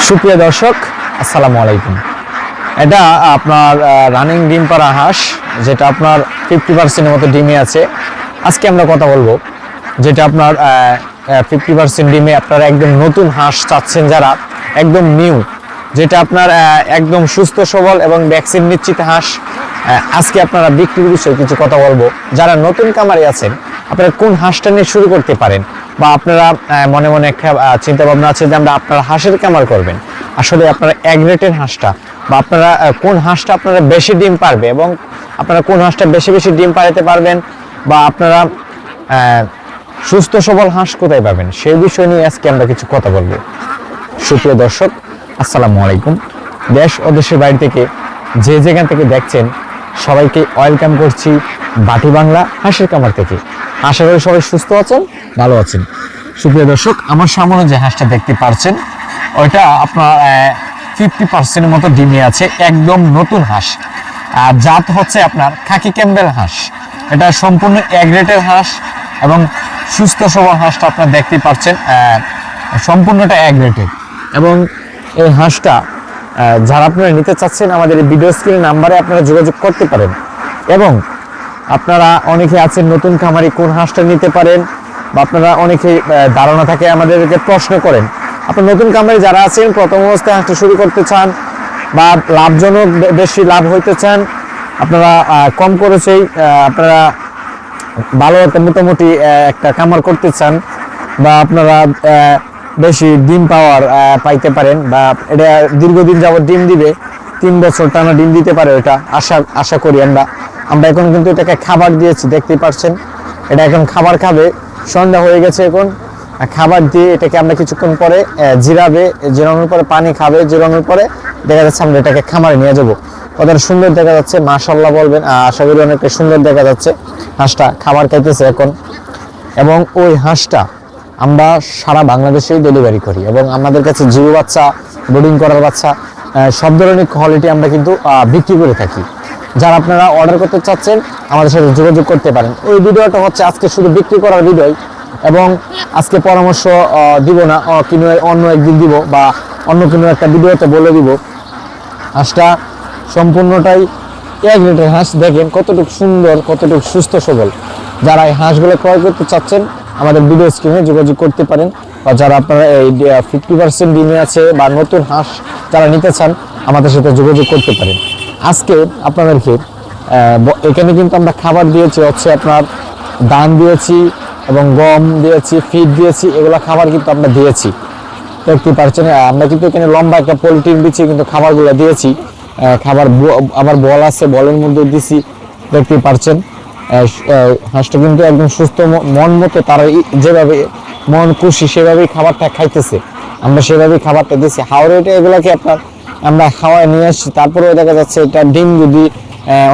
সুপ্রিয় দর্শক, আসসালামু আলাইকুম। এটা আপনার রানিং ডিম পাড়া হাঁস, যেটা আপনার 50% মতো ডিমে আছে। আজকে আমরা কথা বলবো যেটা আপনার 50% ডিমে আপনারা একদম নতুন হাঁস চাচ্ছেন, যারা একদম নিউ, যেটা আপনার একদম সুস্থ সবল এবং ভ্যাকসিন নিশ্চিত হাঁস। আজকে আপনারা বিক্রির বিষয়ে কিছু কথা বলবো। যারা নতুন কামারি আছেন, আপনারা কোন হাঁসটা নিয়ে শুরু করতে পারেন, বা আপনারা মনে মনে একটা চিন্তা ভাবনা আছে যে আমরা আপনারা হাঁসের কামার করবেন। আসলে আপনারা এক রেটের হাঁসটা, বা আপনারা কোন হাঁসটা আপনারা বেশি ডিম পারবে, এবং আপনারা কোন হাঁসটা বেশি বেশি ডিম পাড়াতে পারবেন, বা আপনারা সুস্থ সবল হাঁস কোথায় পাবেন, সেই বিষয় নিয়ে আজকে আমরা কিছু কথা বলবো। সুপ্রিয় দর্শক, আসসালামু আলাইকুম। দেশ ও দেশের বাইরে থেকে যে যেখান থেকে দেখছেন, সবাইকে ওয়েলকাম করছি বাটি বাংলা হাঁসের কামার থেকে। আশা করি সবাই সুস্থ আছেন, ভালো আছেন। সুপ্রিয় দর্শক, আমার সামনে যে হাঁসটা দেখতে পাচ্ছেন, ওইটা আপনার 50% মতো ডিমে আছে, একদম নতুন হাঁস। আর জাত হচ্ছে আপনার খাকি ক্যাম্বেল হাঁস। এটা সম্পূর্ণ এক রেটের হাঁস এবং সুস্থ সবল হাঁসটা আপনারা দেখতে পাচ্ছেন, সম্পূর্ণটা এক রেটের। এবং এই হাঁসটা যারা আপনারা নিতে চাচ্ছেন, আমাদের এই ভিডিও স্ক্রিনে নাম্বারে আপনারা যোগাযোগ করতে পারেন। এবং আপনারা অনেকে আছেন নতুন খামারি, কোন হাঁসটা নিতে পারেন, বা আপনারা অনেকে ধারণা থাকে আমাদেরকে প্রশ্ন করেন। আপনার নতুন খামারি যারা আছেন, প্রথম অবস্থায় হাঁসটা শুরু করতে চান, বা লাভজনক বেশি লাভ হইতে চান, আপনারা কম খরচেই আপনারা ভালো একটা মোটামুটি একটা খামার করতে চান, বা আপনারা বেশি ডিম পাইতে পারেন, বা এটা দীর্ঘদিন যাবত ডিম দিবে, 3 বছর টানা ডিম দিতে পারে, এটা আশা করি আমরা এখন কিন্তু এটাকে খাবার দিয়েছি, দেখতেই পাচ্ছেন। এটা এখন খাবার খাবে, সন্ধ্যা হয়ে গেছে, এখন খাবার দিয়ে এটাকে আমরা কিছুক্ষণ পরে জিরানোর পরে পানি খাবে, জিরানোর পরে দেখা যাচ্ছে আমরা এটাকে খামারে নিয়ে যাবো। ওদের সুন্দর দেখা যাচ্ছে, মাশাআল্লাহ বলবেন, আশা করি অনেকটা সুন্দর দেখা যাচ্ছে। হাঁসটা খাবার খাইতেছে এখন, এবং ওই হাঁসটা আমরা সারা বাংলাদেশেই ডেলিভারি করি, এবং আমাদের কাছে জিরো বাচ্চা, বোর্ডিং করার বাচ্চা, সব ধরনের কোয়ালিটি আমরা কিন্তু বিক্রি করে থাকি। যারা আপনারা অর্ডার করতে চাচ্ছেন, আমাদের সাথে যোগাযোগ করতে পারেন। ওই ভিডিওটা হচ্ছে আজকে শুধু বিক্রি করার ভিডিও, এবং আজকে পরামর্শ দিব না, অন্য একদিন দিব, বা অন্য কোনো একটা ভিডিওতে বলে দিব। হাঁসটা সম্পূর্ণটাই এক রেটের হাঁস। দেখেন কতটুকু সুন্দর, কতটুকু সুস্থ সবল। যারা এই হাঁসগুলো ক্রয় করতে চাচ্ছেন, আমাদের ভিডিও স্ক্রিনে যোগাযোগ করতে পারেন। বা যারা আপনারা এই 50% ডিমে আছে, বা নতুন হাঁস যারা নিতে চান, আমাদের সাথে যোগাযোগ করতে পারেন। আজকে আপনাদেরকে এখানে কিন্তু আমরা খাবার দিয়েছি, হচ্ছে আপনার ধান দিয়েছি, এবং গম দিয়েছি, ফিড দিয়েছি, এগুলো খাবার কিন্তু আমরা দিয়েছি, দেখতে পাচ্ছেন। আমরা কিন্তু এখানে লম্বা একটা পলিথিন বিছিয়ে কিন্তু খাবারগুলো দিয়েছি। খাবার আবার বল আছে, বলের মধ্যে দিছি, দেখতে পাচ্ছেন। হাঁসটা কিন্তু একদম সুস্থ মন মতো, তারা যেভাবে মন খুশি সেভাবেই খাবারটা খাইতেছে, আমরা সেভাবেই খাবারটা দিয়েছি। হাওড়েটা এগুলাকে আমরা খাওয়ায় নিয়ে আসছি। তারপরেও দেখা যাচ্ছে এটা ডিম যদি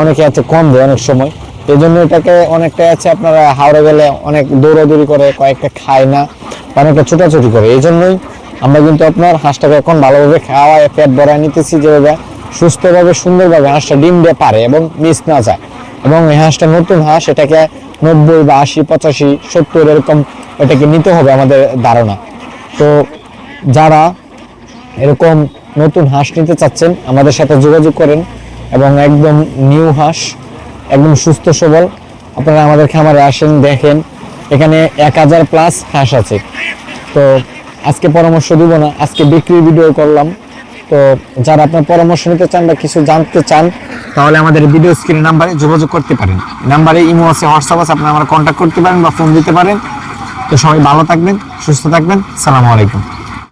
অনেকে আছে কম দেয় অনেক সময়, এই জন্য এটাকে অনেকটা আছে আপনারা হাওড়ে গেলে অনেক দৌড়াদৌড়ি করে, কয়েকটা খায় না, অনেকটা ছোটাছুটি করে। এই জন্যই আমরা কিন্তু আপনার হাঁসটাকে এখন ভালোভাবে খাওয়ায় পেট ভরায় নিতেছি, যেভাবে সুস্থভাবে সুন্দরভাবে হাঁসটা ডিম দিয়ে পারে এবং মিস না যায়। এবং এই হাঁসটা নতুন হাঁস, এটাকে 90 বা 80, 85, 70 এরকম এটাকে নিতে হবে আমাদের ধারণা। তো যারা এরকম নতুন হাঁস নিতে চাচ্ছেন, আমাদের সাথে যোগাযোগ করেন। এবং একদম নিউ হাঁস, একদম সুস্থ সবল, আপনারা আমাদের খামারে আসেন, দেখেন। এখানে 1000+ হাঁস আছে। তো আজকে পরামর্শ দিব না, আজকে বিক্রির ভিডিও করলাম। তো যারা আপনার পরামর্শ নিতে চান বা কিছু জানতে চান, তাহলে আমাদের ভিডিও স্ক্রিনে নাম্বারে যোগাযোগ করতে পারেন। নাম্বারে ইমো আছে, হোয়াটসঅ্যাপ আছে, আপনারা আমরা কন্ট্যাক্ট করতে পারেন বা ফোন দিতে পারেন। তো সবাই ভালো থাকবেন, সুস্থ থাকবেন। আসসালামু আলাইকুম।